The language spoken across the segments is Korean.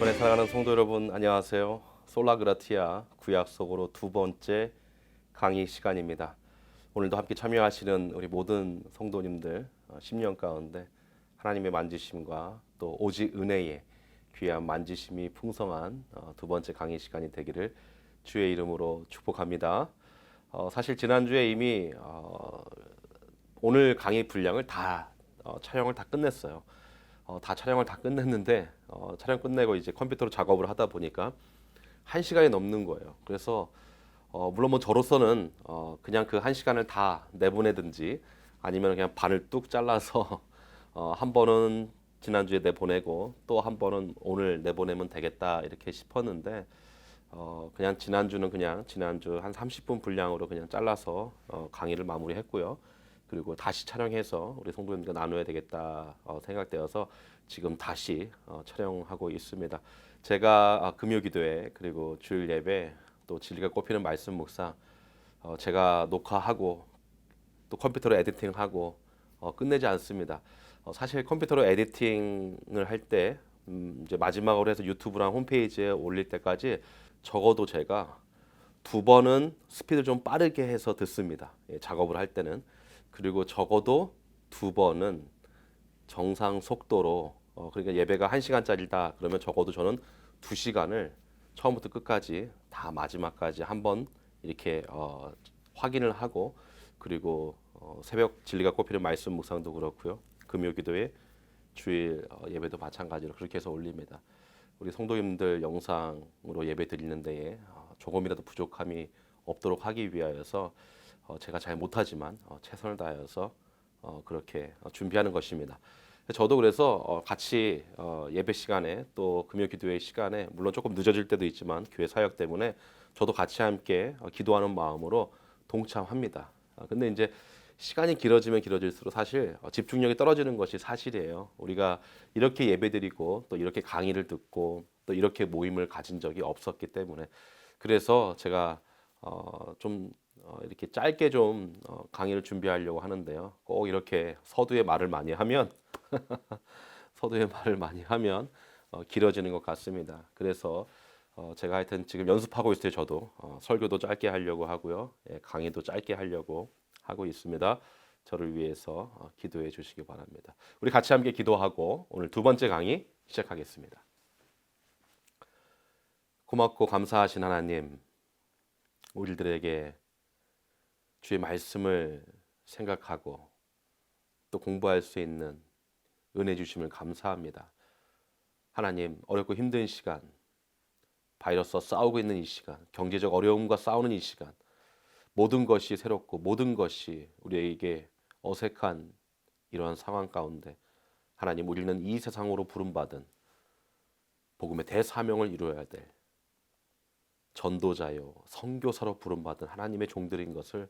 이번에 사랑하는 성도 여러분 안녕하세요. 솔라그라티아 구약 속으로 두 번째 강의 시간입니다. 오늘도 함께 참여하시는 우리 모든 성도님들 10년 가운데 하나님의 만지심과 또 오직 은혜의 귀한 만지심이 풍성한 두 번째 강의 시간이 되기를 주의 이름으로 축복합니다. 사실 지난주에 이미 오늘 강의 분량을 다 촬영을 다 끝냈어요. 다 촬영을 다 끝냈는데 촬영 끝내고 이제 컴퓨터로 작업을 하다 보니까 1시간이 넘는 거예요. 그래서 물론 뭐 저로서는 그냥 그 1시간을 다 내보내든지 아니면 그냥 반을 뚝 잘라서 한 번은 지난주에 내보내고 또 한 번은 오늘 내보내면 되겠다 이렇게 싶었는데 그냥 지난주는 그냥 지난주 한 30분 분량으로 그냥 잘라서 강의를 마무리했고요. 그리고 다시 촬영해서 우리 성도님들과 나눠야 되겠다 생각되어서 지금 다시 촬영하고 있습니다. 제가 금요기도회 그리고 주일 예배 또 진리가 꼽히는 말씀 묵상 제가 녹화하고 또 컴퓨터로 에디팅하고 끝내지 않습니다. 사실 컴퓨터로 에디팅을 할 때 이제 마지막으로 해서 유튜브랑 홈페이지에 올릴 때까지 적어도 제가 두 번은 스피드 좀 빠르게 해서 듣습니다. 작업을 할 때는. 그리고 적어도 두 번은 정상 속도로 그러니까 예배가 1시간짜리다 그러면 적어도 저는 2시간을 처음부터 끝까지 다 마지막까지 한번 이렇게 확인을 하고 그리고 새벽 진리가 꼽히는 말씀 묵상도 그렇고요. 금요 기도회 주일 예배도 마찬가지로 그렇게 해서 올립니다. 우리 성도님들 영상으로 예배 드리는 데에 조금이라도 부족함이 없도록 하기 위하여서 제가 잘 못하지만 최선을 다해서 그렇게 준비하는 것입니다. 저도 그래서 같이 예배 시간에 또 금요 기도회 시간에 물론 조금 늦어질 때도 있지만 교회 사역 때문에 저도 같이 함께 기도하는 마음으로 동참합니다. 근데 이제 시간이 길어지면 길어질수록 사실 집중력이 떨어지는 것이 사실이에요. 우리가 이렇게 예배드리고 또 이렇게 강의를 듣고 또 이렇게 모임을 가진 적이 없었기 때문에 그래서 제가 좀 이렇게 짧게 좀 강의를 준비하려고 하는데요. 꼭 이렇게 서두에 말을 많이 하면 서두에 말을 많이 하면 길어지는 것 같습니다. 그래서 제가 하여튼 지금 연습하고 있어요. 저도 설교도 짧게 하려고 하고요. 예, 강의도 짧게 하려고 하고 있습니다. 저를 위해서 기도해 주시기 바랍니다. 우리 같이 함께 기도하고 오늘 두 번째 강의 시작하겠습니다. 고맙고 감사하신 하나님, 우리들에게 주의 말씀을 생각하고 또 공부할 수 있는 은혜 주심을 감사합니다. 하나님, 어렵고 힘든 시간, 바이러스와 싸우고 있는 이 시간, 경제적 어려움과 싸우는 이 시간, 모든 것이 새롭고 모든 것이 우리에게 어색한 이러한 상황 가운데 하나님, 우리는 이 세상으로 부름받은 복음의 대사명을 이루어야 될 전도자요 선교사로 부름받은 하나님의 종들인 것을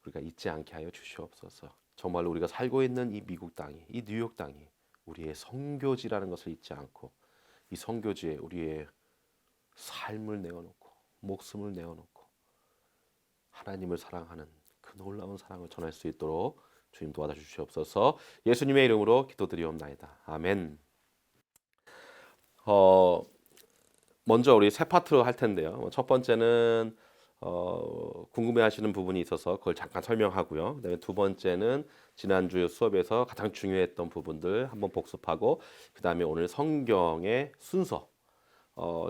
우리가 잊지 않게 하여 주시옵소서. 정말 우리가 살고 있는 이 미국 땅이, 이 뉴욕 땅이 우리의 선교지라는 것을 잊지 않고 이 선교지에 우리의 삶을 내어놓고 목숨을 내어놓고 하나님을 사랑하는 그 놀라운 사랑을 전할 수 있도록 주님 도와줘 주시옵소서. 예수님의 이름으로 기도드리옵나이다. 아멘. 먼저 우리 세 파트로 할 텐데요. 첫 번째는 궁금해하시는 부분이 있어서 그걸 잠깐 설명하고요. 그다음에 두 번째는 지난주 수업에서 가장 중요했던 부분들 한번 복습하고 그다음에 오늘 성경의 순서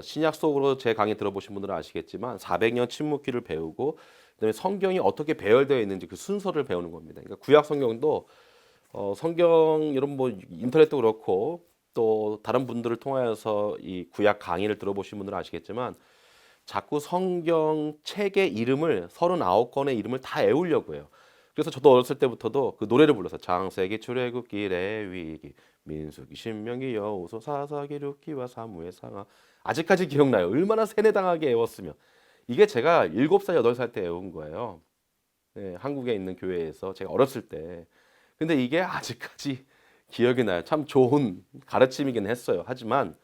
신약 속으로 제 강의 들어보신 분들은 아시겠지만 400년 침묵기를 배우고 그다음에 성경이 어떻게 배열되어 있는지 그 순서를 배우는 겁니다. 그러니까 구약 성경도 성경 여러분 뭐 인터넷도 그렇고 또 다른 분들을 통하여서 이 구약 강의를 들어보신 분들은 아시겠지만 자꾸 성경 책의 이름을 39권의 이름을 다 외우려고 해요. 그래서 저도 어렸을 때부터도 그 노래를 불러서 창세기, 출애굽기, 레위기, 민수기, 신명기, 여호수아, 사사기, 룻기와 사무엘, 상하 아직까지 기억나요. 얼마나 세뇌당하게 외웠으면. 이게 제가 7살, 8살 때 외운 거예요. 네, 한국에 있는 교회에서 제가 어렸을 때. 근데 이게 아직까지 기억이 나요. 참 좋은 가르침이긴 했어요. 하지만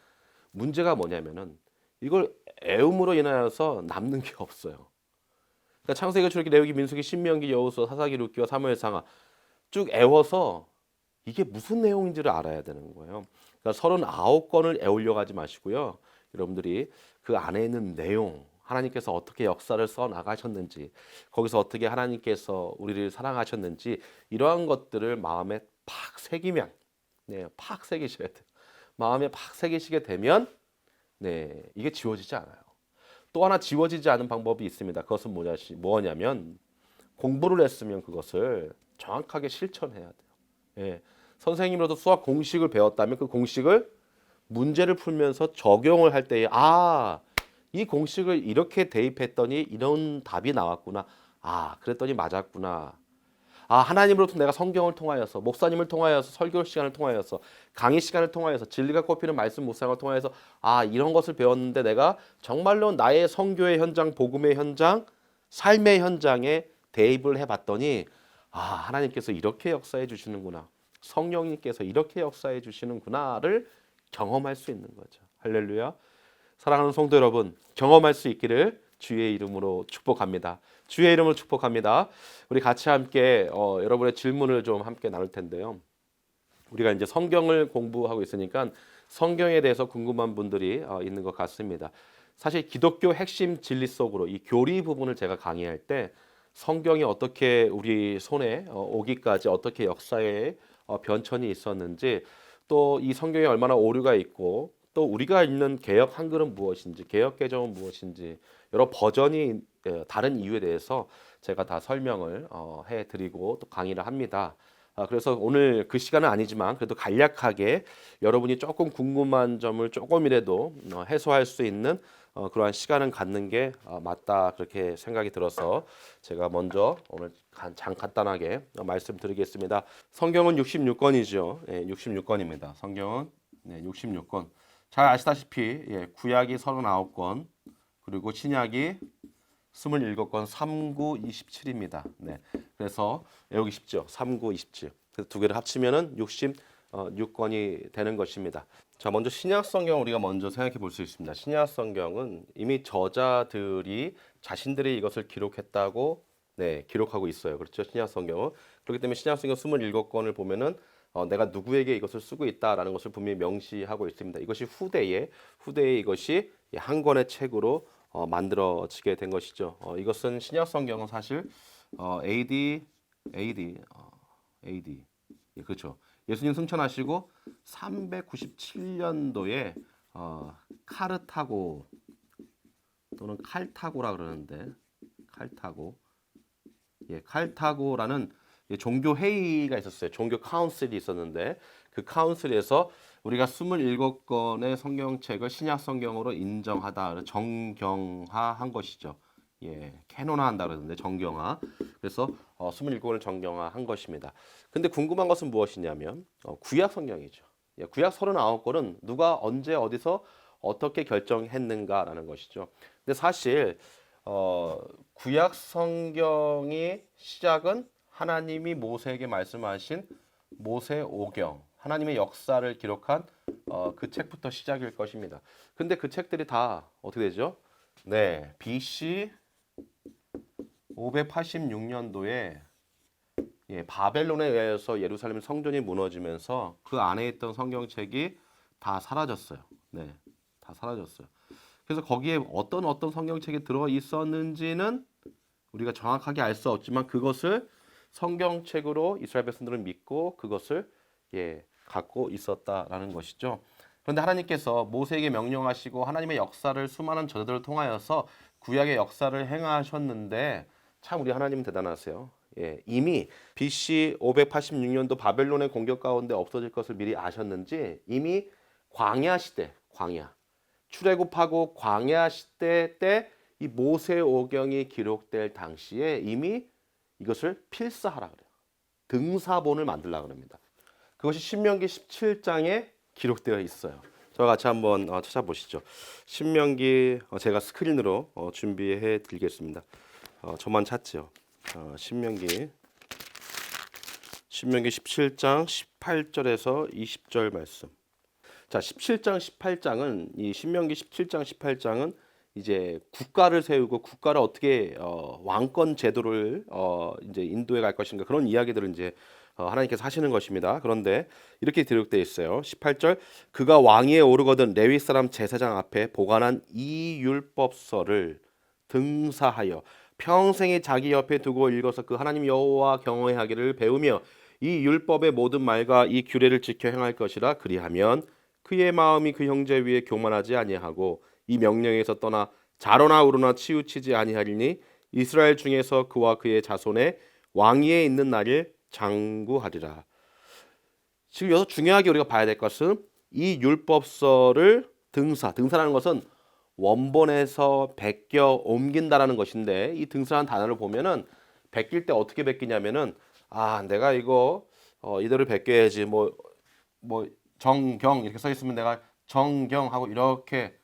문제가 뭐냐면은 이걸 애움으로 인하여서 남는 게 없어요. 그러니까 창세기, 출애굽기, 레위기, 민수기, 신명기, 여호수아, 사사기, 룻기와 사무엘, 상하 쭉 애워서 이게 무슨 내용인지를 알아야 되는 거예요. 그러니까 39권을 애우려고 하지 마시고요. 여러분들이 그 안에 있는 내용, 하나님께서 어떻게 역사를 써 나가셨는지, 거기서 어떻게 하나님께서 우리를 사랑하셨는지 이러한 것들을 마음에 팍 새기면, 네, 팍 새기셔야 돼요. 마음에 팍 새기시게 되면, 네, 이게 지워지지 않아요. 또 하나 지워지지 않은 방법이 있습니다. 그것은 뭐냐면 공부를 했으면 그것을 정확하게 실천해야 돼요. 예, 선생님으로도 수학 공식을 배웠다면 그 공식을 문제를 풀면서 적용을 할 때에 이 공식을 이렇게 대입했더니 이런 답이 나왔구나. 그랬더니 맞았구나. 하나님으로부터 내가 성경을 통하여서 목사님을 통하여서 설교 시간을 통하여서 강의 시간을 통하여서 진리가 꼽히는 말씀 묵상을 통하여서 이런 것을 배웠는데 내가 정말로 나의 선교의 현장, 복음의 현장, 삶의 현장에 대입을 해봤더니 하나님께서 이렇게 역사해 주시는구나. 성령님께서 이렇게 역사해 주시는구나를 경험할 수 있는 거죠. 할렐루야. 사랑하는 성도 여러분, 경험할 수 있기를 주의 이름으로 축복합니다. 주의 이름으로 축복합니다. 우리 같이 함께 여러분의 질문을 좀 함께 나눌 텐데요. 우리가 이제 성경을 공부하고 있으니까 성경에 대해서 궁금한 분들이 있는 것 같습니다. 사실 기독교 핵심 진리 속으로 이 교리 부분을 제가 강의할 때 성경이 어떻게 우리 손에 오기까지 어떻게 역사의 변천이 있었는지, 또 이 성경에 얼마나 오류가 있고, 또 우리가 읽는 개역 한글은 무엇인지, 개역 개정은 무엇인지, 여러 버전이 다른 이유에 대해서 제가 다 설명을 해드리고 또 강의를 합니다. 그래서 오늘 그 시간은 아니지만 그래도 간략하게 여러분이 조금 궁금한 점을 조금이라도 해소할 수 있는 그러한 시간을 갖는 게 맞다, 그렇게 생각이 들어서 제가 먼저 오늘 간단하게 말씀드리겠습니다. 성경은 66권이죠. 66권입니다. 성경은 66권. 잘 아시다시피 구약이 39권, 그리고 신약이 27권, 39, 27입니다. 네. 그래서 외우기 쉽죠. 39, 27. 그래서 두 개를 합치면은 66권이 되는 것입니다. 자, 먼저 신약 성경 우리가 먼저 생각해 볼 수 있습니다. 신약 성경은 이미 저자들이 자신들이 이것을 기록했다고 기록하고 있어요. 그렇죠? 신약 성경은. 그렇기 때문에 신약 성경 27권을 보면은 내가 누구에게 이것을 쓰고 있다라는 것을 분명히 명시하고 있습니다. 이것이 후대에 이것이 한 권의 책으로 만들어지게 된 것이죠. 이것은 신약 성경은 사실 AD 예, 그렇죠. 예수님 승천하시고 397년도에 카르타고 또는 칼타고라 그러는데 칼타고라는 종교 회의가 있었어요. 종교 카운슬이 있었는데 그 카운슬에서 우리가 27권의 성경책을 신약 성경으로 인정하다, 정경화한 것이죠. 캐논화한다 그러는데 정경화. 그래서 27권을 정경화한 것입니다. 근데 궁금한 것은 무엇이냐면 구약 성경이죠. 구약 39권은 누가 언제 어디서 어떻게 결정했는가라는 것이죠. 근데 사실 구약 성경의 시작은 하나님이 모세에게 말씀하신 모세오경, 하나님의 역사를 기록한 그 책부터 시작일 것입니다. 근데 그 책들이 다 어떻게 되죠? BC 586년도에 바벨론에 의해서 예루살렘 성전이 무너지면서 그 안에 있던 성경책이 다 사라졌어요. 다 사라졌어요. 그래서 거기에 어떤 성경책이 들어 있었는지는 우리가 정확하게 알 수 없지만 그것을 성경책으로 이스라엘 백성들은 믿고 그것을 갖고 있었다라는 것이죠. 그런데 하나님께서 모세에게 명령하시고 하나님의 역사를 수많은 저자들을 통하여서 구약의 역사를 행하셨는데 참 우리 하나님은 대단하세요. 이미 BC 586년도 바벨론의 공격 가운데 없어질 것을 미리 아셨는지 이미 광야 시대, 출애굽하고 광야 시대 때 이 모세오경이 기록될 당시에 이미 이것을 필사하라 그래요. 등사본을 만들라 그럽니다. 그것이 신명기 17장에 기록되어 있어요. 저와 같이 한번 찾아보시죠. 신명기 제가 스크린으로 준비해 드리겠습니다. 저만 찾지요. 신명기 17장 18절에서 20절 말씀. 자, 17장 18장은 이 신명기 17장 18장은 이제 국가를 세우고 국가를 어떻게 왕권 제도를 이제 인도해 갈 것인가 그런 이야기들을 이제 하나님께서 하시는 것입니다. 그런데 이렇게 기록되어 있어요. 18절 그가 왕위에 오르거든 레위 사람 제사장 앞에 보관한 이 율법서를 등사하여 평생에 자기 옆에 두고 읽어서 그 하나님 여호와 경외하기를 배우며 이 율법의 모든 말과 이 규례를 지켜 행할 것이라. 그리하면 그의 마음이 그 형제 위에 교만하지 아니하고 이 명령에서 떠나 자로나 우로나 치우치지 아니하리니 이스라엘 중에서 그와 그의 자손의 왕위에 있는 날을 장구하리라. 지금 여기서 중요하게 우리가 봐야 될 것은 이 율법서를 등사라는 것은 원본에서 베껴 옮긴다라는 것인데, 이 등사라는 단어를 보면은 베낄 때 어떻게 베끼냐면은 내가 이거 이대로 베껴야지, 뭐 정경 이렇게 써 있으면 내가 정경하고 이렇게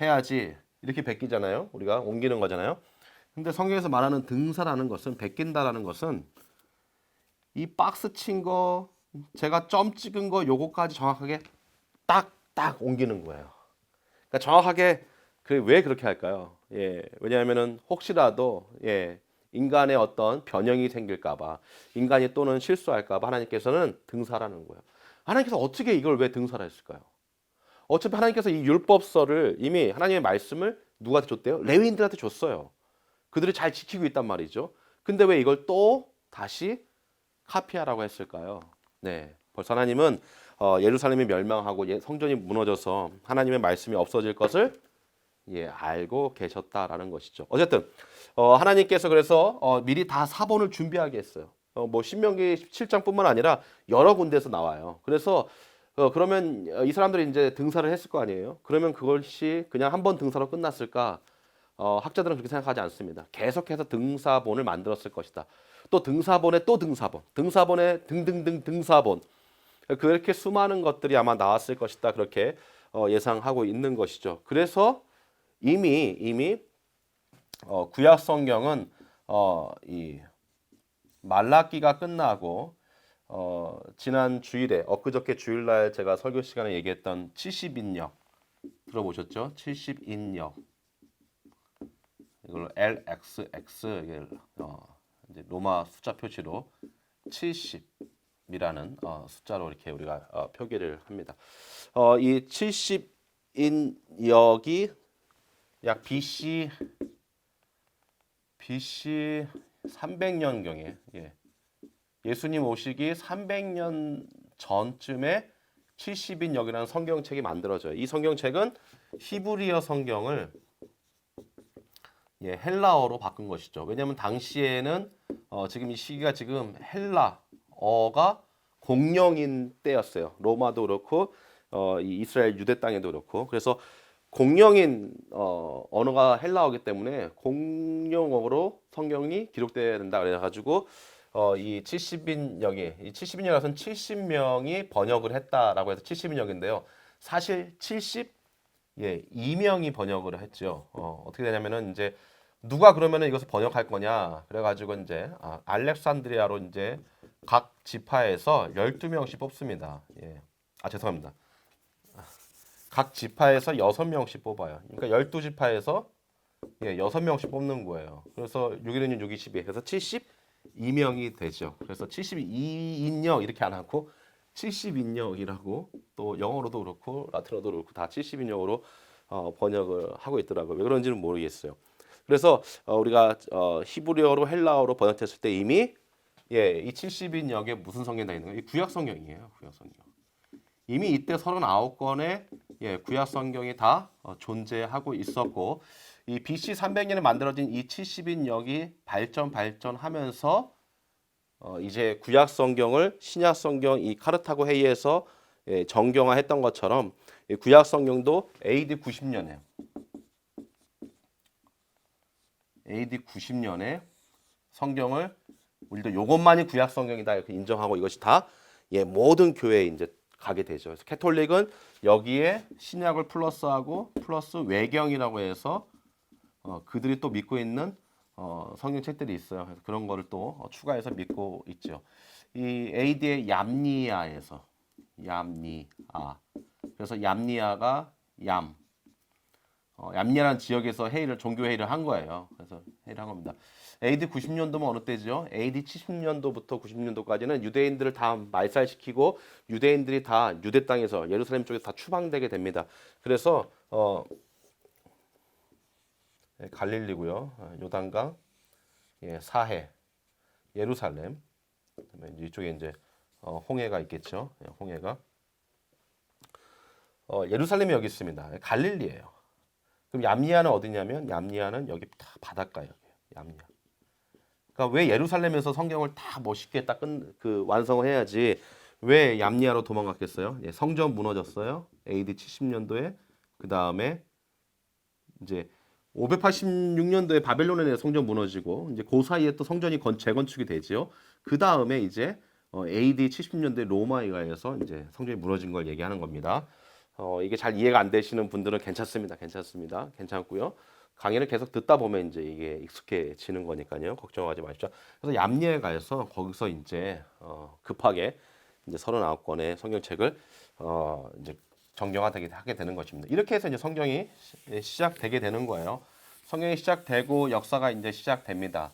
해야지, 이렇게 베끼잖아요. 우리가 옮기는 거잖아요. 근데 성경에서 말하는 등사라는 것은, 베낀다라는 것은 이 박스 친 거, 제가 점 찍은 거 요거까지 정확하게 딱 옮기는 거예요. 그러니까 정확하게 왜 그렇게 할까요? 왜냐하면은 혹시라도 인간의 어떤 변형이 생길까봐, 인간이 또는 실수할까봐 하나님께서는 등사라는 거예요. 하나님께서 어떻게 이걸 왜 등사를 했을까요? 어차피 하나님께서 이 율법서를 이미 하나님의 말씀을 누구한테 줬대요? 레위인들한테 줬어요. 그들이 잘 지키고 있단 말이죠. 근데 왜 이걸 또 다시 카피하라고 했을까요? 벌써 하나님은 예루살렘이 멸망하고 성전이 무너져서 하나님의 말씀이 없어질 것을 알고 계셨다라는 것이죠. 어쨌든 하나님께서 그래서 미리 다 사본을 준비하게 했어요. 신명기 17장뿐만 아니라 여러 군데에서 나와요. 그래서 그러면 이 사람들이 이제 등사를 했을 거 아니에요. 그러면 그것이 그냥 한 번 등사로 끝났을까? 학자들은 그렇게 생각하지 않습니다. 계속해서 등사본을 만들었을 것이다. 또 등사본에 또 등사본, 등사본에 등등등 등사본, 그렇게 수많은 것들이 아마 나왔을 것이다. 그렇게 예상하고 있는 것이죠. 그래서 이미 구약 성경은 이 말라기가 끝나고 지난 주일에, 엊그저께 주일날 제가 설교 시간에 얘기했던 70인역 들어보셨죠? 70인역, 이걸 LXX, 이제 로마 숫자 표시로 70이라는 숫자로 이렇게 우리가 표기를 합니다. 이 70인역이 약 BC 300년경에 예수님 오시기 300년 전쯤에 70인역이라는 성경책이 만들어져요. 이 성경책은 히브리어 성경을 헬라어로 바꾼 것이죠. 왜냐하면 당시에는 지금 이 시기가 지금 헬라어가 공령인 때였어요. 로마도 그렇고 이 이스라엘 유대 땅에도 그렇고. 그래서 공령인 언어가 헬라어이기 때문에 공령어로 성경이 기록돼야 된다 그래가지고 이 70인역에서는 70명이 번역을 했다라고 해서 70인역인데요. 사실 72명이 번역을 했죠. 어떻게 되냐면은 이제 누가 그러면은 이것을 번역할 거냐 그래가지고 이제 알렉산드리아로 이제 각 지파에서 12명씩 뽑습니다. 죄송합니다. 각 지파에서 6명씩 뽑아요. 그러니까 12지파에서 6명씩 뽑는 거예요. 그래서 616, 6, 22 해서 72명이 되죠. 그래서 72인역 이렇게 안 하고 70인역이라고, 또 영어로도 그렇고 라틴어도 그렇고 다 70인역으로 번역을 하고 있더라고요. 왜 그런지는 모르겠어요. 그래서 우리가 히브리어로 헬라어로 번역됐을 때 이미 이 70인역에 무슨 성경이 다 있는 거예요? 이 구약 성경이에요. 구약 성경. 이미 이때 39권의 구약 성경이 다 존재하고 있었고, 이 BC 300년에 만들어진 이 70인역이 발전하면서 이제 구약 성경을 신약 성경 이 카르타고 회의에서 정경화했던 것처럼 구약 성경도 AD 90년에 성경을 우리도 요것만이 구약 성경이다 이렇게 인정하고 이것이 다 모든 교회에 이제 가게 되죠. 그래서 캐톨릭은 여기에 신약을 플러스하고 플러스 외경이라고 해서 그들이 또 믿고 있는 성경책들이 있어요. 그래서 그런 거를 또 추가해서 믿고 있죠. 이 AD의 얌니아에서 그래서 얌니아가 얌니아라는 지역에서 종교 회의를 한 거예요. 그래서 회의를 한 겁니다. AD 90년도면 어느 때죠? AD 70년도부터 90년도까지는 유대인들을 다 말살시키고 유대인들이 다 유대 땅에서 예루살렘 쪽에서 다 추방되게 됩니다. 그래서 갈릴리고요, 요단강, 사해, 예루살렘, 그다음에 이쪽에 이제 홍해가 있겠죠. 홍해가 예루살렘이 여기 있습니다. 갈릴리예요. 그럼 얌리아는 어디냐면 얌리아는 여기 다 바닷가예요. 얌리아. 그러니까 왜 예루살렘에서 성경을 다 멋있게 딱 완성을 해야지 왜 얌리아로 도망갔겠어요? 성전 무너졌어요. AD 70년도에. 그 다음에 이제 586년도에 바벨론의 성전 무너지고 이제 그 사이에 또 성전이 재건축이 되지요. 그 다음에 이제 AD 70년대 로마에 의해서 이제 성전이 무너진 걸 얘기하는 겁니다. 이게 잘 이해가 안 되시는 분들은 괜찮습니다. 괜찮고요. 강의를 계속 듣다 보면 이제 이게 익숙해지는 거니까요. 걱정하지 마십시오. 그래서 얌리에 가서 거기서 이제 급하게 이제 39권의 성경책을 이제 정경화되게 하게 되는 것입니다. 이렇게 해서 이제 성경이 시작되게 되는 거예요. 성경이 시작되고 역사가 이제 시작됩니다.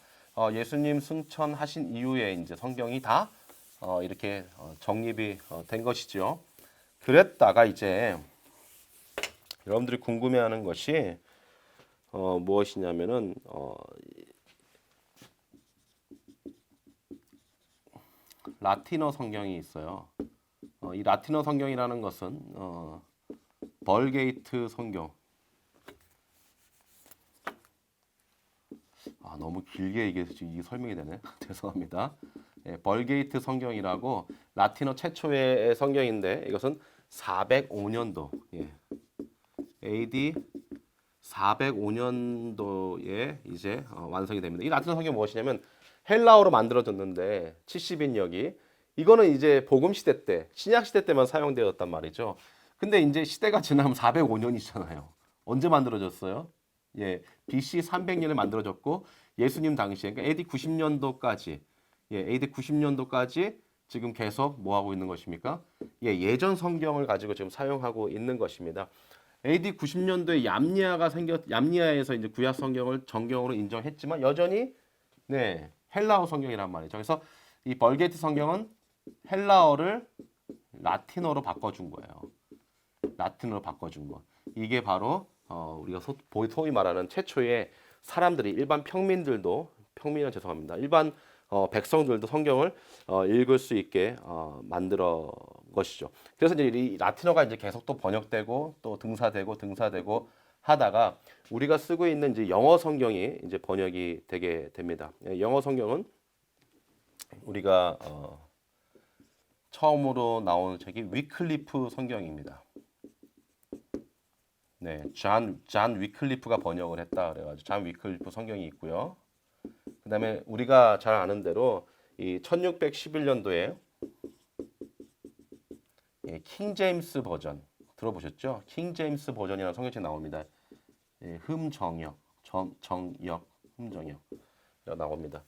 예수님 승천하신 이후에 이제 성경이 다 이렇게 정립이 된 것이죠. 그랬다가 이제 여러분들이 궁금해하는 것이 무엇이냐면은 라틴어 성경이 있어요. 이 라틴어 성경이라는 것은 벌게이트 성경. 너무 길게 이게 설명이 되네. 죄송합니다. 벌게이트 성경이라고 라틴어 최초의 성경인데 이것은 405년도 AD 405년도에 이제 완성이 됩니다. 이 라틴어 성경 무엇이냐면 헬라어로 만들어졌는데 70인역이 이거는 이제 복음 시대 때 신약 시대 때만 사용되었단 말이죠. 근데 이제 시대가 지나면 405년이잖아요. 언제 만들어졌어요? BC 300년에 만들어졌고 예수님 당시에 그러니까 AD 90년도까지 AD 90년도까지 지금 계속 뭐 하고 있는 것입니까? 예전 성경을 가지고 지금 사용하고 있는 것입니다. AD 90년도에 얌리아에서 이제 구약 성경을 정경으로 인정했지만 여전히 헬라어 성경이란 말이죠. 그래서 이 벌게이트 성경은 헬라어를 라틴어로 바꿔준 거예요. 라틴어로 바꿔준 거. 이게 바로 우리가 소위 말하는 최초의 사람들이 일반 평민은 죄송합니다. 일반 백성들도 성경을 읽을 수 있게 만들어 것이죠. 그래서 이제 이 라틴어가 이제 계속 또 번역되고 또 등사되고 하다가 우리가 쓰고 있는 이제 영어 성경이 이제 번역이 되게 됩니다. 영어 성경은 우리가 처음으로 나온 책이 위클리프 성경입니다. 잔 위클리프가 번역을 했다 그래가지고 잔 위클리프 성경이 있고요. 그다음에 우리가 잘 아는 대로 이 1611년도에 킹 제임스 버전 들어보셨죠? 킹 제임스 버전이라는 성경책 나옵니다. 흠정역 나옵니다.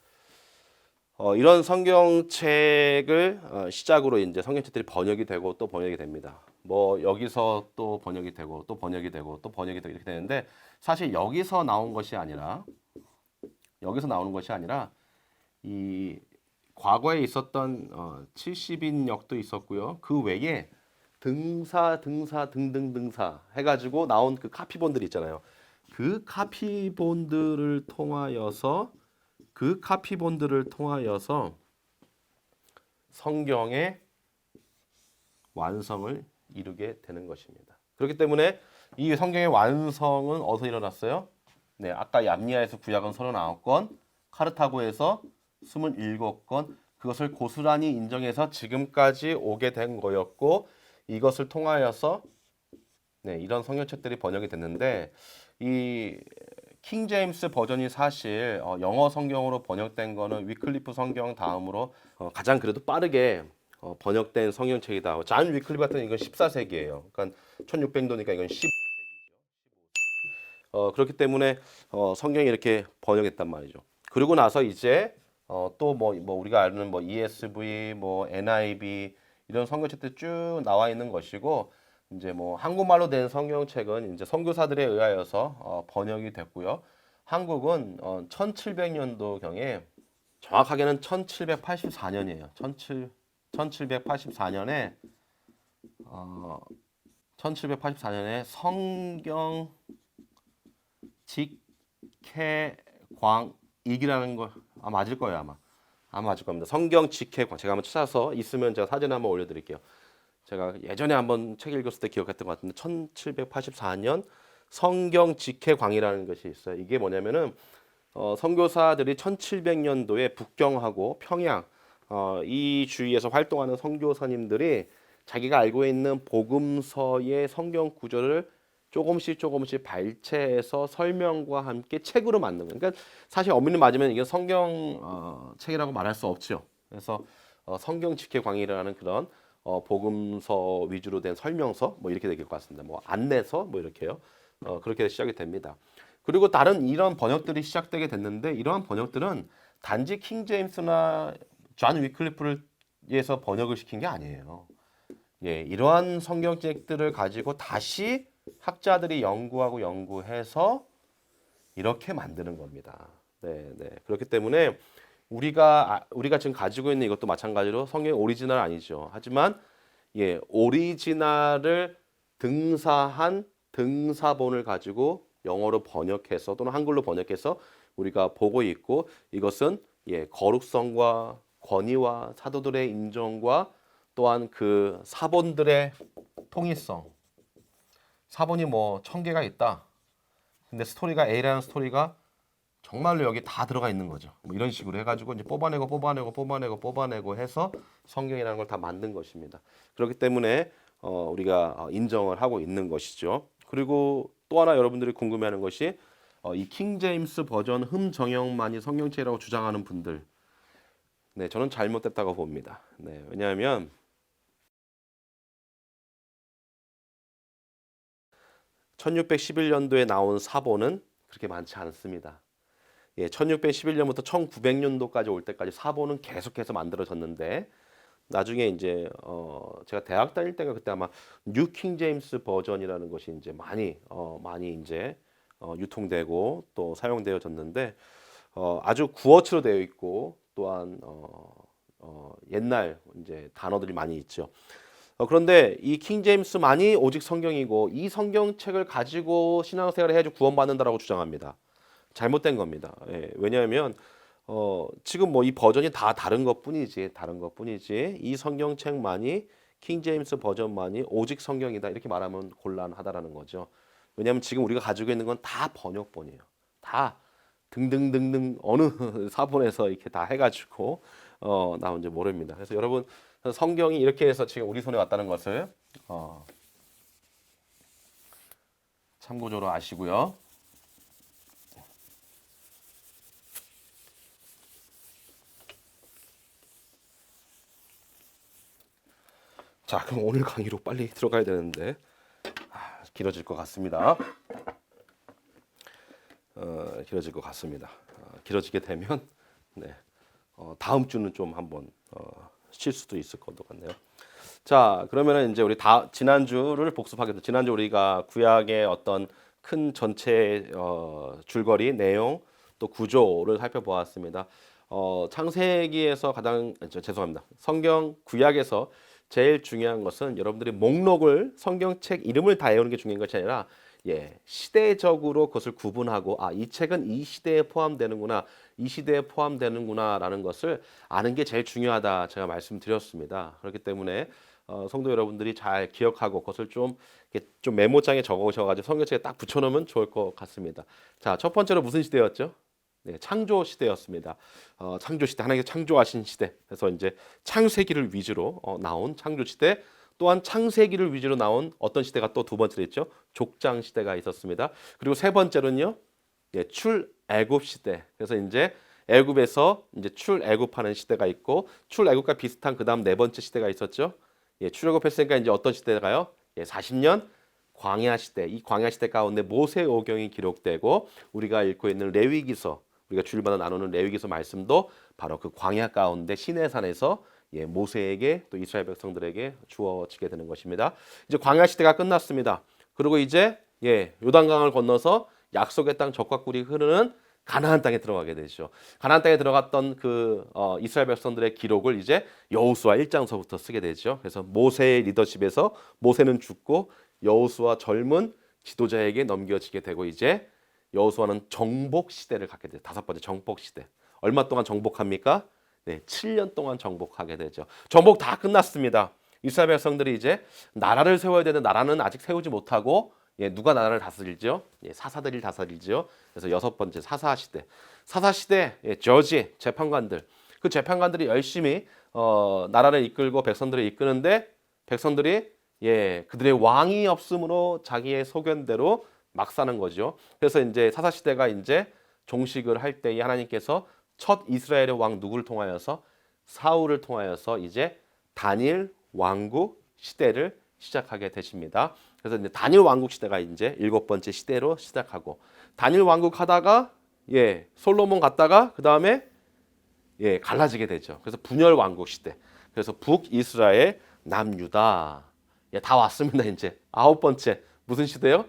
이런 성경책을 시작으로 이제 성경책들이 번역이 되고 또 번역이 됩니다. 뭐 여기서 또 번역이 되고 또 번역이 되고 또 번역이 되고 이렇게 되는데 사실 여기서 나오는 것이 아니라 이 과거에 있었던 70인역도 있었고요. 그 외에 등사 해가지고 나온 그 카피본들 있잖아요. 그 카피본들을 통하여서 성경의 완성을 이루게 되는 것입니다. 그렇기 때문에 이 성경의 완성은 어디서 일어났어요? 아까 얌리아에서 구약은 39권, 카르타고에서 27권, 그것을 고스란히 인정해서 지금까지 오게 된 거였고 이것을 통하여서 이런 성경책들이 번역이 됐는데 이 킹 제임스 버전이 사실 영어 성경으로 번역된 거는 위클리프 성경 다음으로 가장 그래도 빠르게 번역된 성경책이다. 잔 위클리프 같은 이건 14세기예요. 그러니까 1600년도니까 이건 15세기죠. 그렇기 때문에 성경이 이렇게 번역했단 말이죠. 그리고 나서 이제 또 뭐 우리가 아는 뭐 ESV, 뭐 NIV 이런 성경책들 쭉 나와 있는 것이고 이제 뭐 한국말로 된 성경책은 이제 선교사들에 의하여서 번역이 됐고요. 한국은 1700년도경에 정확하게는 1784년이에요. 1784년에 1784년에 성경 직해광익이라는 거 맞을 거예요, 아마 맞을 겁니다. 성경 직해광 제가 한번 찾아서 있으면 제가 사진 한번 올려드릴게요. 제가 예전에 한번 책 읽었을 때 기억했던 것 같은데 1784년 성경 직해광이라는 것이 있어요. 이게 뭐냐면은 선교사들이 1700년도에 북경하고 평양 이 주위에서 활동하는 선교사님들이 자기가 알고 있는 복음서의 성경 구절을 조금씩 발췌해서 설명과 함께 책으로 만든 거예요. 그러니까 사실 엄밀히 맞으면 이게 성경 책이라고 말할 수 없죠. 그래서 성경 직해광이라는 그런 복음서 위주로 된 설명서 뭐 이렇게 될 것 같습니다. 뭐 안내서 뭐 이렇게요. 그렇게 시작이 됩니다. 그리고 다른 이런 번역들이 시작되게 됐는데 이러한 번역들은 단지 킹 제임스나 존 위클리프를 위해서 번역을 시킨 게 아니에요. 예, 이러한 성경책들을 가지고 다시 학자들이 연구해서 이렇게 만드는 겁니다. 네, 네. 그렇기 때문에 우리가 지금 가지고 있는 이것도 마찬가지로 성경 오리지널 아니죠. 하지만 예, 오리지널을 등사한 등사본을 가지고 영어로 번역해서 또는 한글로 번역해서 우리가 보고 있고 이것은 예, 거룩성과 권위와 사도들의 인정과 또한 그 사본들의 통일성. 사본이 뭐 1000개가 있다. 근데 스토리가 A라는 스토리가 정말로 여기 다 들어가 있는 거죠. 뭐 이런 식으로 해가지고 이제 뽑아내고 해서 성경이라는 걸 다 만든 것입니다. 그렇기 때문에 우리가 인정을 하고 있는 것이죠. 그리고 또 하나 여러분들이 궁금해하는 것이 이 킹제임스 버전 흠정형만이 성경책이라고 주장하는 분들, 네, 저는 잘못됐다고 봅니다. 네, 왜냐하면 1611년도에 나온 사본은 그렇게 많지 않습니다. 예, 1611년부터 1900년도까지 올 때까지 사본은 계속해서 만들어졌는데 나중에 이제 제가 대학 다닐 때가 그때 아마 뉴 킹 제임스 버전이라는 것이 이제 많이 이제 유통되고 또 사용되어졌는데 아주 구어체로 되어 있고 또한 옛날 이제 단어들이 많이 있죠. 그런데 이 킹 제임스만이 오직 성경이고 이 성경책을 가지고 신앙생활을 해야지 구원받는다라고 주장합니다. 잘못된 겁니다. 예, 왜냐하면 지금 뭐 이 버전이 다 다른 것뿐이지 이 성경책만이 킹 제임스 버전만이 오직 성경이다 이렇게 말하면 곤란하다라는 거죠. 왜냐하면 지금 우리가 가지고 있는 건 다 번역본이에요. 다 등등등등 어느 사본에서 이렇게 다 해가지고 나온지 모릅니다. 그래서 여러분 성경이 이렇게 해서 지금 우리 손에 왔다는 것을 참고적으로 아시고요. 자, 그럼 오늘 강의로 빨리 들어가야 되는데 길어질 것 같습니다. 길어질 것 같습니다. 길어지게 되면 네, 다음 주는 좀 한번 쉴 수도 있을 것 같네요. 자, 그러면은 이제 우리 지난주를 복습하겠습니다. 지난주 우리가 구약의 어떤 큰 전체 줄거리, 내용, 또 구조를 살펴보았습니다. 창세기에서 죄송합니다. 성경 구약에서 제일 중요한 것은 여러분들이 목록을 성경책 이름을 다 외우는 게 중요한 것이 아니라 예, 시대적으로 그것을 구분하고 이 책은 이 시대에 포함되는구나, 이 시대에 포함되는구나라는 것을 아는 게 제일 중요하다 제가 말씀드렸습니다. 그렇기 때문에 성도 여러분들이 잘 기억하고 그것을 좀 메모장에 적어오셔가지고 성경책에 딱 붙여놓으면 좋을 것 같습니다. 자, 첫 번째로 무슨 시대였죠? 네, 창조 시대였습니다. 창조 시대, 하나님께서 창조하신 시대. 그래서 이제 창세기를 위주로 나온 창조 시대. 또한 창세기를 위주로 나온 어떤 시대가 또 두 번째로 있죠? 족장 시대가 있었습니다. 그리고 세 번째로는요, 예, 출애굽 시대. 그래서 이제 애굽에서 이제 출애굽하는 시대가 있고 출애굽과 비슷한 그다음 네 번째 시대가 있었죠. 예, 출애굽했으니까 이제 어떤 시대가요? 예, 40년 광야 시대. 이 광야 시대 가운데 모세오경이 기록되고 우리가 읽고 있는 레위기서, 우리가 주일마다 나누는 레위기서 말씀도 바로 그 광야 가운데 시내산에서 예, 모세에게 또 이스라엘 백성들에게 주어지게 되는 것입니다. 이제 광야 시대가 끝났습니다. 그리고 이제 예, 요단강을 건너서 약속의 땅 적과 꿀이 흐르는 가나안 땅에 들어가게 되죠. 가나안 땅에 들어갔던 그 이스라엘 백성들의 기록을 이제 여호수아 1장서부터 쓰게 되죠. 그래서 모세의 리더십에서 모세는 죽고 여호수아 젊은 지도자에게 넘겨지게 되고 이제 여호수아는 정복 시대를 갖게 돼요. 다섯 번째 정복 시대. 얼마 동안 정복합니까? 네, 7년 동안 정복하게 되죠. 정복 다 끝났습니다. 이스라엘 백성들이 이제 나라를 세워야 되는데 나라는 아직 세우지 못하고 누가 나라를 다스리죠? 사사들이 다스리죠. 그래서 여섯 번째 사사 시대. 사사 시대 저지 재판관들. 그 재판관들이 열심히 나라를 이끌고 백성들을 이끄는데 백성들이 그들의 왕이 없으므로 자기의 소견대로 막 사는 거죠. 그래서 이제 사사 시대가 이제 종식을 할 때에 하나님께서 첫 이스라엘의 왕 누구를 통하여서 사울을 통하여서 이제 단일 왕국 시대를 시작하게 되십니다. 그래서 이제 단일 왕국 시대가 이제 일곱 번째 시대로 시작하고 단일 왕국 하다가 솔로몬 갔다가 그 다음에 갈라지게 되죠. 그래서 분열 왕국 시대. 그래서 북이스라엘, 남유다 다 왔습니다. 이제 아홉 번째 무슨 시대요?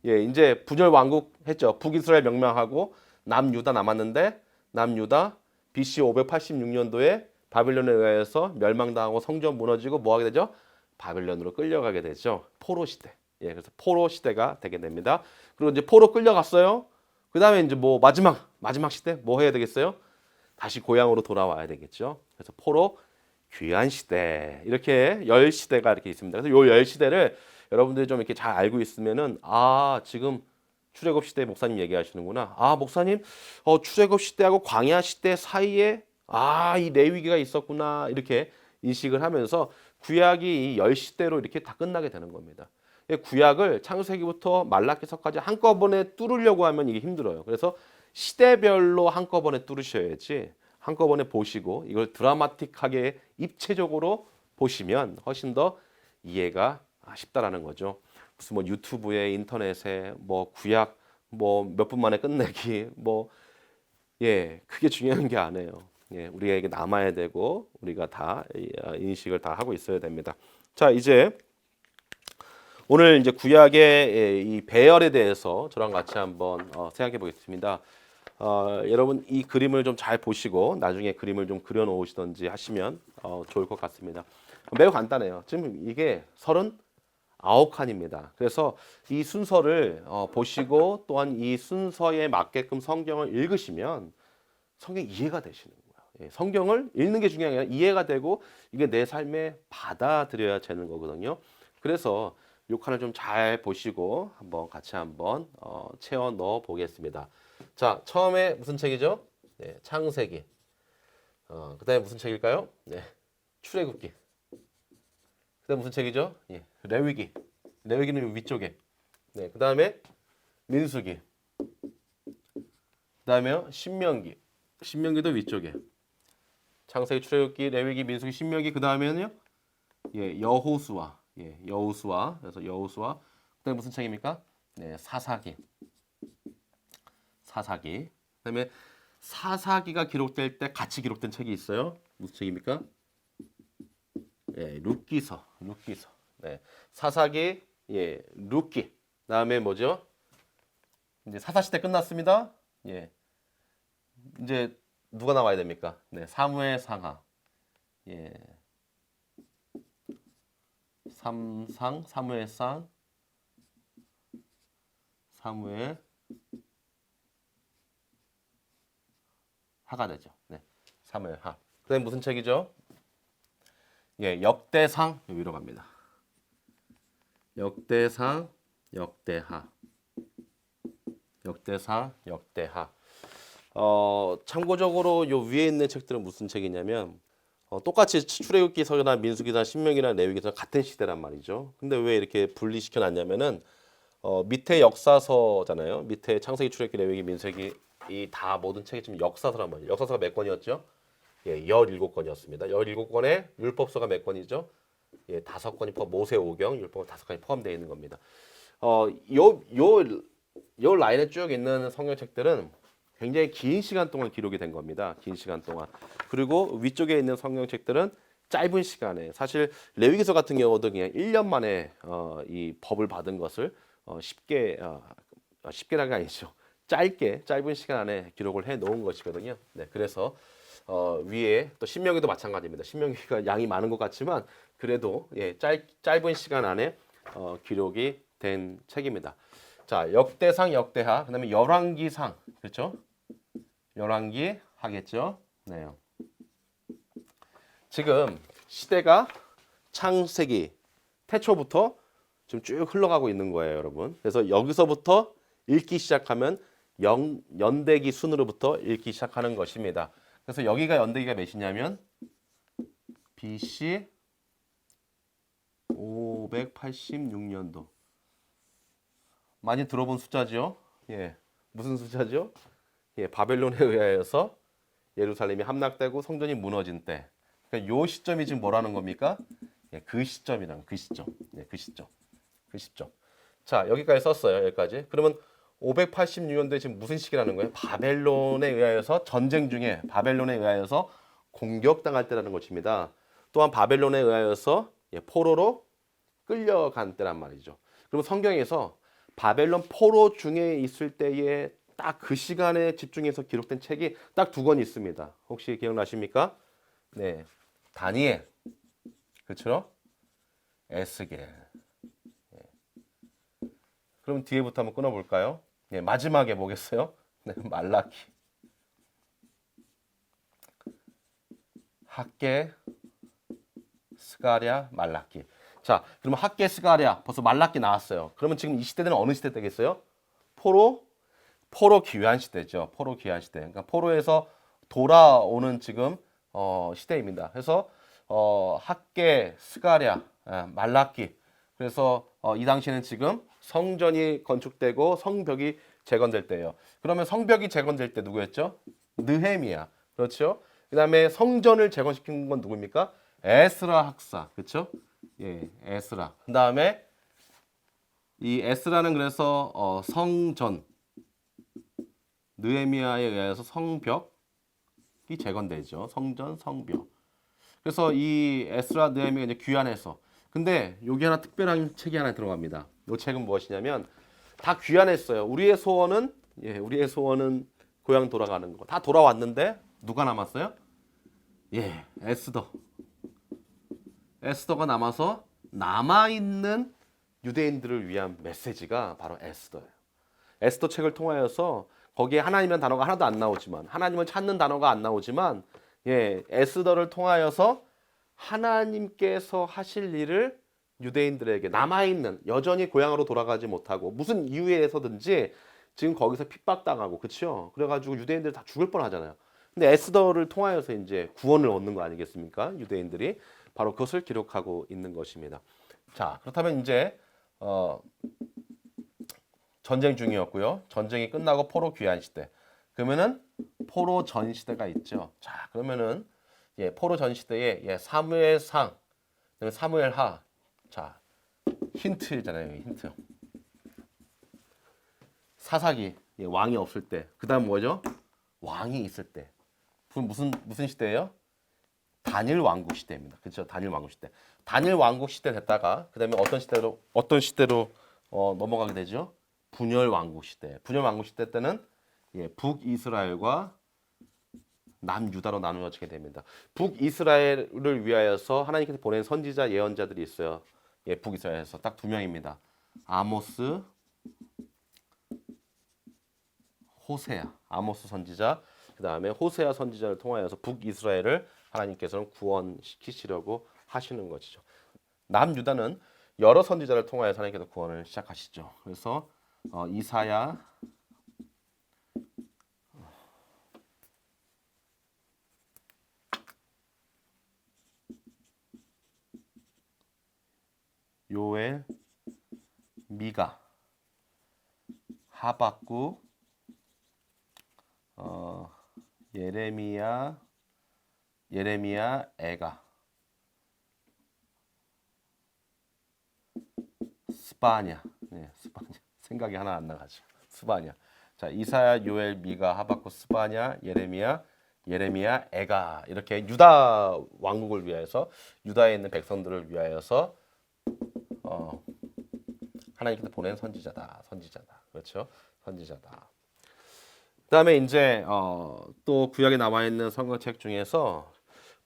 이제 분열 왕국 했죠. 북이스라엘 명명하고 남유다 남았는데 남유다 BC 586년도에 바빌론에 의해서 멸망당하고 성전 무너지고 뭐 하게 되죠? 바빌론으로 끌려가게 되죠. 포로 시대. 그래서 포로 시대가 되게 됩니다. 그리고 이제 포로 끌려갔어요. 그다음에 이제 뭐 마지막 시대 뭐 해야 되겠어요? 다시 고향으로 돌아와야 되겠죠. 그래서 포로 귀환 시대 이렇게 열 시대가 이렇게 있습니다. 그래서 요 열 시대를 여러분들이 좀 이렇게 잘 알고 있으면은 지금 출애굽 시대 목사님 얘기하시는구나. 목사님 출애굽 시대하고 광야 시대 사이에 이 레위기가 있었구나 이렇게 인식을 하면서 구약이 이 열 시대로 이렇게 다 끝나게 되는 겁니다. 구약을 창세기부터 말라기서까지 한꺼번에 뚫으려고 하면 이게 힘들어요. 그래서 시대별로 한꺼번에 뚫으셔야지 한꺼번에 보시고 이걸 드라마틱하게 입체적으로 보시면 훨씬 더 이해가 쉽다라는 거죠. 무슨 뭐 유튜브에 인터넷에 뭐 구약 뭐 몇 분 만에 끝내기 그게 중요한 게 아니에요. 우리에게 남아야 되고 우리가 다 인식을 다 하고 있어야 됩니다. 자, 이제 오늘 이제 구약의 이 배열에 대해서 저랑 같이 한번 생각해 보겠습니다. 여러분 이 그림을 좀 잘 보시고 나중에 그림을 좀 그려 놓으시던지 하시면 좋을 것 같습니다. 매우 간단해요. 지금 이게 39칸입니다. 그래서 이 순서를 보시고 또한 이 순서에 맞게끔 성경을 읽으시면 성경이 이해가 되시는 거예요. 성경을 읽는 게 중요한 게 아니라 이해가 되고 이게 내 삶에 받아들여야 되는 거거든요. 그래서 이 칸을 좀 잘 보시고 같이 한번 채워 넣어 보겠습니다. 자, 처음에 무슨 책이죠? 창세기. 그다음에 무슨 책일까요? 출애굽기. 그다음 무슨 책이죠? 레위기. 레위기는 위쪽에. 그다음에 민수기. 그다음에요 신명기. 신명기도 위쪽에. 창세기, 출애굽기, 레위기, 민수기, 신명기. 그다음에는요 여호수아. 여호수아. 그래서 여호수아. 그다음에 무슨 책입니까? 사사기. 사사기. 그다음에 사사기가 기록될 때 같이 기록된 책이 있어요. 무슨 책입니까? 룻기서. 룻기서. 사사기, 룻기. 그다음에 뭐죠? 이제 사사 시대 끝났습니다. 이제 누가 나와야 됩니까? 사무엘 상하. 사무엘상. 사무엘 하가 되죠. 사무엘 하. 그다음에 무슨 책이죠? 역대상 위로 갑니다. 역대상, 역대하. 역대상, 역대하. 참고적으로 요 위에 있는 책들은 무슨 책이냐면 똑같이 출애굽기서나 민수기나 신명기나 레위기서 같은 시대란 말이죠. 근데 왜 이렇게 분리시켜 놨냐면은 밑에 역사서잖아요. 밑에 창세기, 출애굽기, 레위기, 민수기 이 다 모든 책이 지금 역사서란 말이에요. 역사서가 몇 권이었죠? 17권이었습니다. 17권에 율법서가 몇 권이죠? 5권이 모세오경, 율법 5권이 포함되어 있는 겁니다. 요 라인에 쭉 있는 성경책들은 굉장히 긴 시간 동안 기록이 된 겁니다. 긴 시간 동안. 그리고 위쪽에 있는 성경책들은 짧은 시간에 사실 레위기서 같은 경우도 그냥 1년 만에 이 법을 받은 것을 쉽게 쉽게라는 게 아니죠. 짧은 시간 안에 기록을 해 놓은 것이거든요. 네, 그래서 위에 또 신명기도 마찬가지입니다. 신명기가 양이 많은 것 같지만 그래도 예, 짧은 시간 안에 기록이 된 책입니다. 자, 역대상, 역대하, 그다음에 열왕기상, 그렇죠? 열왕기 하겠죠? 네. 지금 시대가 창세기 태초부터 지금 쭉 흘러가고 있는 거예요, 여러분. 그래서 여기서부터 읽기 시작하면 연대기 순으로부터 읽기 시작하는 것입니다. 그래서 여기가 연대기가 몇이냐면 BC 586년도. 많이 들어본 숫자죠? 예. 무슨 숫자죠? 예, 바벨론에 의하여서 예루살렘이 함락되고 성전이 무너진 때. 그러니까 요 시점이 지금 뭐라는 겁니까? 예, 그 시점이란 그 시점. 예, 그 시점. 그 시점. 자, 여기까지 썼어요. 여기까지. 그러면 586년도에 지금 무슨 시기라는 거예요? 바벨론에 의하여서 전쟁 중에 바벨론에 의하여서 공격당할 때라는 것입니다. 또한 바벨론에 의하여서 포로로 끌려간 때란 말이죠. 그러면 성경에서 바벨론 포로 중에 있을 때에 딱 그 시간에 집중해서 기록된 책이 딱 두 권 있습니다. 혹시 기억나십니까? 네, 다니엘, 그렇죠? 에스겔. 그럼 뒤에부터 한번 끊어볼까요? 네, 마지막에 뭐겠어요? 네, 말라키, 학개, 스가랴, 말라키. 자, 그러면 학개, 스가랴 벌써 말라키 나왔어요. 그러면 지금 이 시대는 어느 시대 되겠어요? 포로 귀환 시대죠. 포로 귀환 시대. 그러니까 포로에서 돌아오는 지금 시대입니다. 그래서 학개, 스가랴, 말라키. 그래서 이 당시에는 지금 성전이 건축되고 성벽이 재건될 때예요. 그러면 성벽이 재건될 때 누구였죠? 느헤미야. 그렇죠? 그다음에 성전을 재건시킨 건 누구입니까? 에스라 학사. 그렇죠? 예, 에스라. 그다음에 이 에스라는 그래서 성전 느헤미야에 의해서 성벽이 재건되죠. 성전, 성벽. 그래서 이 에스라 느헤미야가 이제 귀환해서 근데 여기 하나 특별한 책이 하나 들어갑니다. 이 책은 무엇이냐면 다 귀환했어요. 우리의 소원은 고향 돌아가는 거. 다 돌아왔는데 누가 남았어요? 예, 에스더가 남아서 남아있는 유대인들을 위한 메시지가 바로 에스더예요. 에스더 책을 통하여서 거기에 하나님이라는 단어가 하나도 안 나오지만 하나님을 찾는 단어가 안 나오지만 예, 에스더를 통하여서 하나님께서 하실 일을 유대인들에게 남아있는 여전히 고향으로 돌아가지 못하고 무슨 이유에서든지 지금 거기서 핍박당하고 그렇죠. 그래가지고 유대인들 다 죽을 뻔하잖아요. 근데 에스더를 통하여서 이제 구원을 얻는 거 아니겠습니까? 유대인들이 바로 그것을 기록하고 있는 것입니다. 자, 그렇다면 이제 전쟁 중이었고요. 전쟁이 끝나고 포로 귀환 시대. 그러면은 포로 전 시대가 있죠. 자, 그러면은 포로 전 시대에 사무엘상, 그다음에 사무엘하. 자, 힌트잖아요. 힌트. 사사기 왕이 없을 때. 그다음 뭐죠? 왕이 있을 때. 그럼 무슨 시대예요? 단일 왕국 시대입니다. 그렇죠? 단일 왕국 시대. 단일 왕국 시대 됐다가 그다음에 어떤 시대로 넘어가게 되죠? 분열 왕국 시대. 분열 왕국 시대 때는 북이스라엘과 남유다로 나누어지게 됩니다. 북이스라엘을 위하여서 하나님께서 보낸 선지자 예언자들이 있어요. 예, 북이스라엘에서 딱 두 명입니다. 아모스, 호세아. 아모스 선지자, 그 다음에 호세아 선지자를 통하여서 북이스라엘을 하나님께서는 구원시키시려고 하시는 것이죠. 남유다는 여러 선지자를 통하여서 하나님께서 구원을 시작하시죠. 그래서 이사야, 요엘, 미가, 하박국, 예레미야, 에가, 스바냐. 네, 스바냐. 생각이 하나 안 나가죠. 스바냐. 자, 이사야, 요엘, 미가, 하박국, 스바냐, 예레미야, 에가 이렇게 유다 왕국을 위하여서 유다에 있는 백성들을 위하여서 하나님께서 보낸 선지자다. 그렇죠? 선지자다. 그다음에 이제 또 구약에 나와 있는 성경책 중에서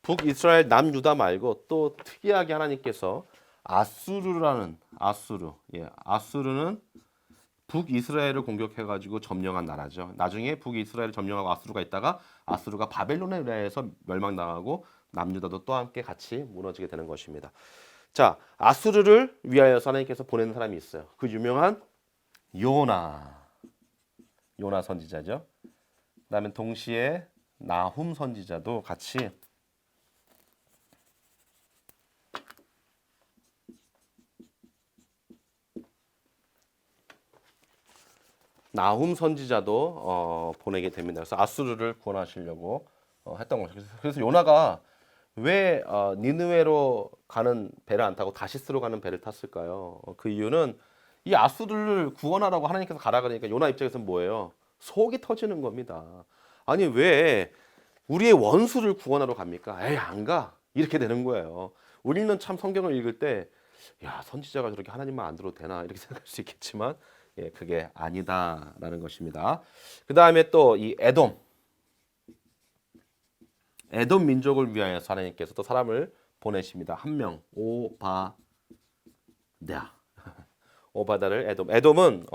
북이스라엘 남유다 말고 또 특이하게 하나님께서 아수르라는 아수르는 북이스라엘을 공격해가지고 점령한 나라죠. 나중에 북이스라엘을 점령하고 아수르가 있다가 아수르가 바벨론에 의해서 멸망당하고 남유다도 또 함께 같이 무너지게 되는 것입니다. 자, 아수르를 위하여서 하나님께서 보내는 사람이 있어요. 그 유명한 요나 선지자죠. 그다음에 동시에 나훔 선지자도 같이 나훔 선지자도 보내게 됩니다. 그래서 아수르를 구원하시려고 했던 거죠. 그래서 요나가 왜 니느웨로 가는 배를 안 타고 다시스로 가는 배를 탔을까요? 그 이유는 이 아수르를 구원하라고 하나님께서 가라 그러니까 요나 입장에서는 뭐예요? 속이 터지는 겁니다. 아니 왜 우리의 원수를 구원하러 갑니까? 에이 안 가. 이렇게 되는 거예요. 우리는 참 성경을 읽을 때 야, 선지자가 저렇게 하나님만 안 들어도 되나 이렇게 생각할 수 있겠지만 예, 그게 아니다라는 것입니다. 그 다음에 또 이 에돔 민족을 위하여서 하나님께서 또 사람을 보내십니다. 한 명, 오바댜. 오바다를 에돔은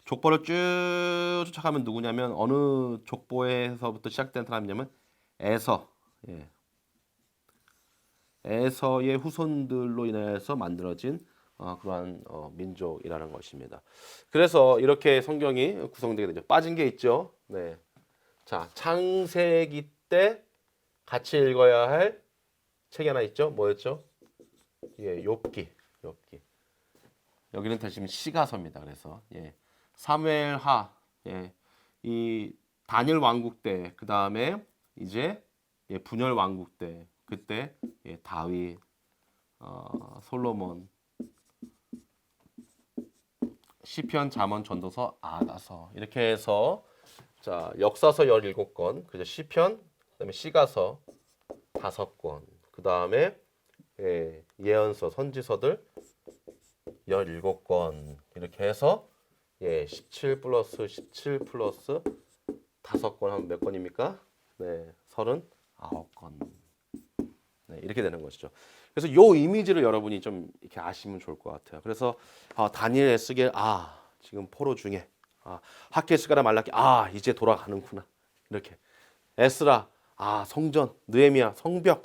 족보를 쭉 쫓아가면 누구냐면 어느 족보에서부터 시작된 사람이냐면 에서. 예. 에서의 후손들로 인해서 만들어진 그러한 민족이라는 것입니다. 그래서 이렇게 성경이 구성되게 되죠. 빠진 게 있죠. 네. 자, 창세기 때 같이 읽어야 할 책이 하나 있죠. 뭐였죠? 예, 욥기. 여기는 대신 시가서입니다. 그래서 예, 사무엘하, 예, 이 다니엘 왕국 때, 그 다음에 이제 예, 분열 왕국 때, 그때 예, 다윗, 솔로몬, 시편, 잠언, 전도서, 아가서 이렇게 해서 자 역사서 17권, 그죠? 시편, 그다음에 시가서 5권, 그 다음에 예, 예언서, 선지서들 17권 이렇게 해서 예, 17 플러스 17 플러스 5권 하면 몇 권입니까? 네, 39권. 네, 이렇게 되는 것이죠. 그래서 요 이미지를 여러분이 좀 이렇게 아시면 좋을 것 같아요. 그래서 다니엘 에스겔 지금 포로 중에 하게스가라 말라기 이제 돌아가는구나. 이렇게 에스라 성전 느헤미야 성벽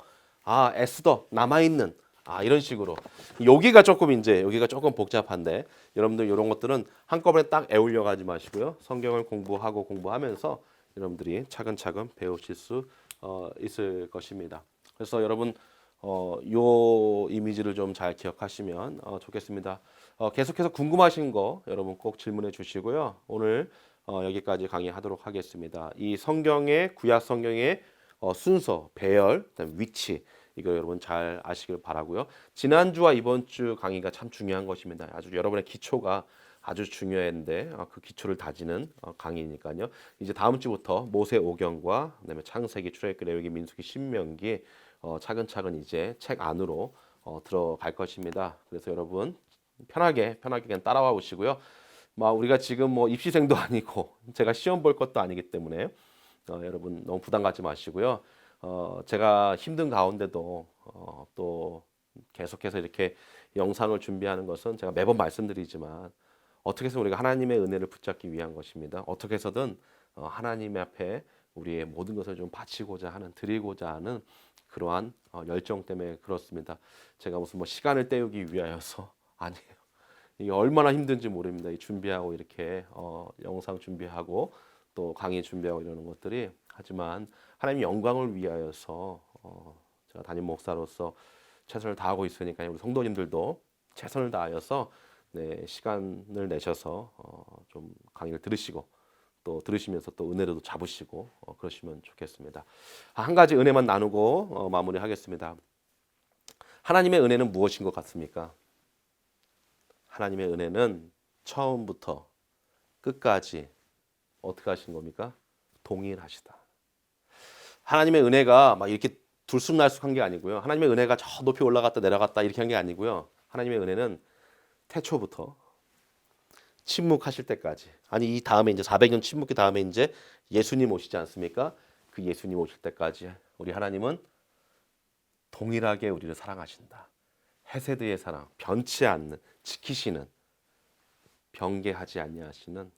에스더 남아 있는 이런 식으로 여기가 조금 복잡한데 여러분들 이런 것들은 한꺼번에 딱 애울려 가지 마시고요. 성경을 공부하면서 여러분들이 차근차근 배우실 수 있을 것입니다. 그래서 여러분 요 이미지를 좀 잘 기억하시면 좋겠습니다. 계속해서 궁금하신 거 여러분 꼭 질문해 주시고요. 오늘 여기까지 강의하도록 하겠습니다. 이 성경의 구약 성경의 순서, 배열, 그다음 위치 이거 여러분 잘 아시길 바라고요. 지난주와 이번 주 강의가 참 중요한 것입니다. 아주 여러분의 기초가 아주 중요한데 그 기초를 다지는 강의니까요. 이제 다음 주부터 모세오경과 그다음에 창세기, 출애굽기, 레위기, 민수기, 신명기 차근차근 이제 책 안으로 들어갈 것입니다. 그래서 여러분 편하게 그냥 따라와 보시고요. 우리가 지금 뭐 입시생도 아니고 제가 시험 볼 것도 아니기 때문에 여러분 너무 부담 갖지 마시고요. 제가 힘든 가운데도 또 계속해서 이렇게 영상을 준비하는 것은 제가 매번 말씀드리지만 어떻게 해서 우리가 하나님의 은혜를 붙잡기 위한 것입니다. 어떻게 해서든 하나님 앞에 우리의 모든 것을 좀 바치고자 하는, 드리고자 하는 그러한 열정 때문에 그렇습니다. 제가 무슨 뭐 시간을 때우기 위하여서 아니에요. 이게 얼마나 힘든지 모릅니다. 이 준비하고 이렇게 영상 준비하고 또 강의 준비하고 이러는 것들이 하지만 하나님 영광을 위하여서 제가 담임 목사로서 최선을 다하고 있으니까 우리 성도님들도 최선을 다하여서 네, 시간을 내셔서 좀 강의를 들으시고 또 들으시면서 또 은혜도 잡으시고 그러시면 좋겠습니다. 한 가지 은혜만 나누고 마무리하겠습니다. 하나님의 은혜는 무엇인 것 같습니까? 하나님의 은혜는 처음부터 끝까지 어떻게 하신 겁니까? 동일하시다. 하나님의 은혜가 막 이렇게 들쑥날쑥한 게 아니고요. 하나님의 은혜가 저 높이 올라갔다 내려갔다 이렇게 한 게 아니고요. 하나님의 은혜는 태초부터 침묵하실 때까지. 아니 이 다음에 이제 400년 침묵기 다음에 이제 예수님 오시지 않습니까? 그 예수님 오실 때까지 우리 하나님은 동일하게 우리를 사랑하신다. 헤세드의 사랑, 변치 않는, 지키시는, 변개하지 아니하시는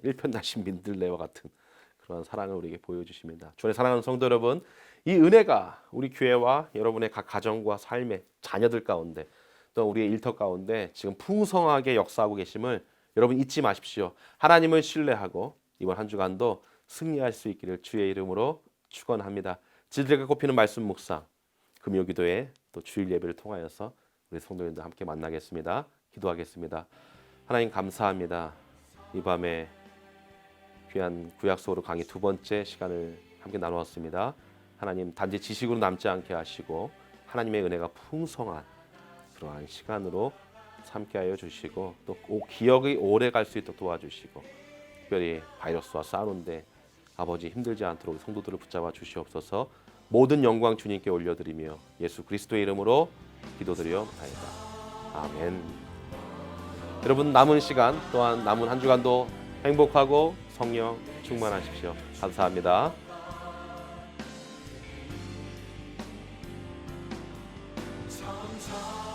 일편단심 민들레와 같은 그런 사랑을 우리에게 보여주십니다. 주의 사랑하는 성도 여러분, 이 은혜가 우리 교회와 여러분의 각 가정과 삶의 자녀들 가운데 또 우리의 일터 가운데 지금 풍성하게 역사하고 계심을 여러분 잊지 마십시오. 하나님을 신뢰하고 이번 한 주간도 승리할 수 있기를 주의 이름으로 축원합니다. 지들과 꼽히는 말씀 묵상, 금요기도회 또 주일 예배를 통하여서 우리 성도님들 함께 만나겠습니다. 기도하겠습니다. 하나님 감사합니다. 이 밤에 귀한 구약서로 강의 두 번째 시간을 함께 나누었습니다. 하나님 단지 지식으로 남지 않게 하시고 하나님의 은혜가 풍성한 그러한 시간으로 삼게 하여 주시고 또 기억이 오래 갈 수 있도록 도와주시고 특별히 바이러스와 싸우는데 아버지 힘들지 않도록 성도들을 붙잡아 주시옵소서. 모든 영광 주님께 올려드리며 예수 그리스도의 이름으로 기도드리옵나이다. 아멘. 여러분 남은 시간 또한 남은 한 주간도 행복하고 성령 충만하십시오. 감사합니다. 참